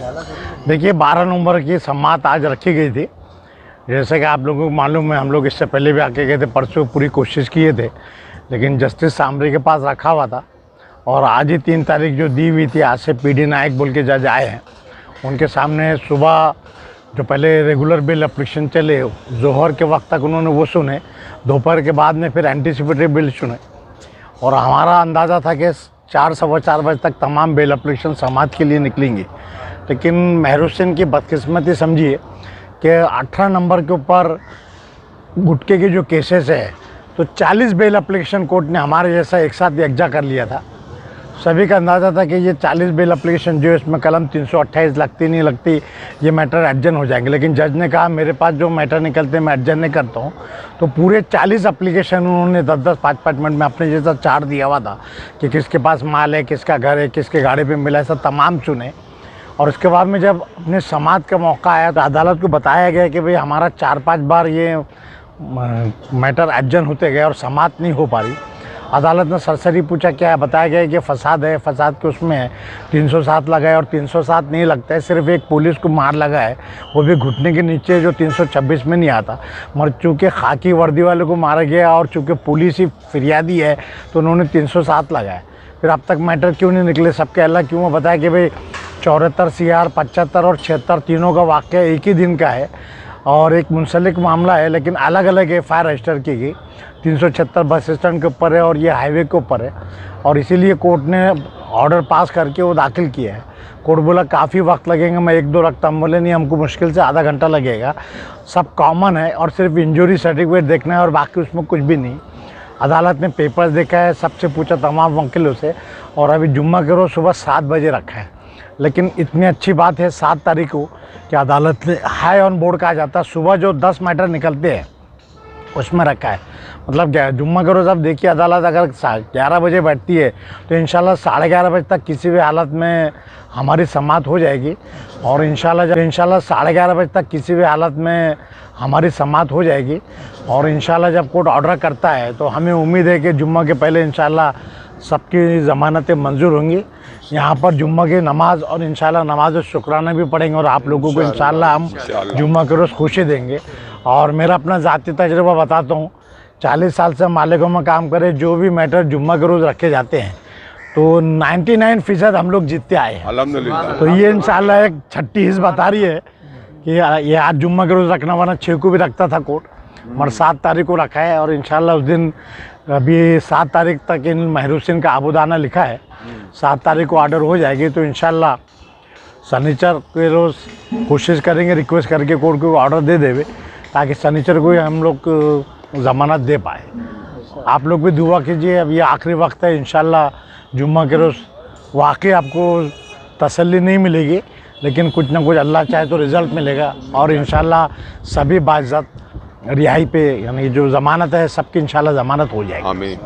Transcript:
देखिए 12 नवंबर की समाअत आज रखी गई थी। जैसे कि आप लोगों को मालूम है, हम लोग इससे पहले भी आके गए थे, परसों पूरी कोशिश किए थे, लेकिन जस्टिस सामरे के पास रखा हुआ था। और आज ही 3 तारीख जो दी हुई थी, आज से PD नायक बोल के जज आए हैं, उनके सामने सुबह जो पहले रेगुलर बेल एप्लीकेशन चले, जोहर के वक्त तक उन्होंने वो सुने, दोपहर के बाद में फिर एंटीसिपेटरी बिल सुने। और हमारा अंदाज़ा था कि 4 सवा 4 बजे तक तमाम बेल एप्लीकेशन समाअत के लिए निकलेंगी, लेकिन मेहर हुसैन की बदकिस्मती समझिए कि 18 नंबर के ऊपर गुटके के जो केसेस है, तो 40 बेल एप्लीकेशन कोर्ट ने हमारे जैसा एक साथ यकजा कर लिया था। सभी का अंदाज़ा था कि ये 40 बेल एप्लीकेशन जो इसमें कलम 328 लगती नहीं लगती, ये मैटर एडजन हो जाएंगे, लेकिन जज ने कहा मेरे पास जो मैटर निकलते हैं मैं एडजन नहीं करता हूँ। तो पूरे 40 एप्लीकेशन उन्होंने 10-10, 5-5 मिनट में अपने जैसा चार्ट दिया हुआ था कि किसके पास माल है, किसका घर है, किसके गाड़ी पर मिला है, सब तमाम चुने। और उसके बाद में जब अपने समाअत का मौका आया तो अदालत को बताया गया कि भाई हमारा 4-5 बार ये मैटर एडजन होते गए और समाअत नहीं हो पा रही। अदालत ने सरसरी पूछा क्या है, बताया गया कि फसाद है, फसाद के उसमें है 307 लगा है, और 307 नहीं लगता है, सिर्फ एक पुलिस को मार लगा है, वो भी घुटने के नीचे, जो 326 में नहीं आता। मगर चूँकि खाकी वर्दी वाले को मारा गया और चूँकि पुलिस ही फिरियादी है तो उन्होंने 307 लगाया। फिर अब तक मैटर क्यों नहीं निकले, सबके अलग क्यों? बताया कि भाई 74 CR, 75 और 76 तीनों का वाक़या एक ही दिन का है और एक मुंसलिक मामला है, लेकिन अलग अलग FIR रजिस्टर की गई। 376 बस स्टैंड के ऊपर है और ये हाईवे के ऊपर है, और इसीलिए कोर्ट ने ऑर्डर पास करके वो दाखिल किया है। कोर्ट बोला काफ़ी वक्त लगेगा, मैं 1-2 रखता हूँ। बोले नहीं, हमको मुश्किल से आधा घंटा लगेगा, सब कॉमन है और सिर्फ इंजरी सर्टिफिकेट देखना है और बाकी उसमें कुछ भी नहीं। अदालत ने पेपर्स देखा है, सबसे पूछा तमाम वकीलों से, और अभी जुम्मा के रोज़ सुबह 7 बजे रखा है। लेकिन इतनी अच्छी बात है 7 तारीख को कि अदालत ने हाई ऑन बोर्ड कहा जाता है, सुबह जो 10 मैटर निकलते हैं उसमें रखा है। मतलब जुम्मा के रोज़ आप देखिए, अदालत अगर 11 बजे बैठती है तो इंशाल्लाह 11:30 बजे तक किसी भी हालत में हमारी समाअत हो जाएगी। और इंशाल्लाह 11:30 बजे तक किसी भी हालत में हमारी समाअत हो जाएगी। और इंशाल्लाह जब कोर्ट ऑर्डर करता है तो हमें उम्मीद है कि जुम्मा के पहले इंशाल्लाह सबकी ज़मानतें मंजूर होंगी। यहाँ पर जुम्मा की नमाज़ और इंशाल्लाह नमाज शुक्राना भी पढ़ेंगे और आप लोगों को इंशाल्लाह हम जुम्मा के रोज़ खुशी देंगे। और मेरा अपना ज़ाती तजुर्बा बताता हूँ, 40 साल से मालिकों में काम करे, जो भी मैटर जुम्मा के रोज़ रखे जाते हैं तो 99% हम लोग जीतते आए हैं अल्हम्दुलिल्लाह। तो ये इंशाल्लाह एक छठी हिस्स बता रही है कि ये आज जुम्मा के रोज़ रखना, वरना 6 को भी रखता था कोर्ट, मगर 7 तारीख को रखा है। और इंशाल्लाह उस दिन अभी 7 तारीख तक इन मेहर हुसैन का आबूदाना लिखा है, 7 तारीख को ऑर्डर हो जाएगी। तो इंशाल्लाह शनिचर के रोज़ कोशिश करेंगे, रिक्वेस्ट करके कोर्ट को ऑर्डर दे देवे, ताकि शनिचर को ही हम लोग ज़मानत दे पाए। आप लोग भी दुआ कीजिए, अब ये आखिरी वक्त है। इंशाल्लाह जुम्मा के रोज़ वाकई आपको तसल्ली नहीं मिलेगी, लेकिन कुछ ना कुछ अल्लाह चाहे तो रिज़ल्ट मिलेगा। और इंशाल्लाह सभी बाइज़्ज़त रिहाई पे, यानी जो ज़मानत है सबकी इंशाल्लाह ज़मानत हो जाएगी। आमीन।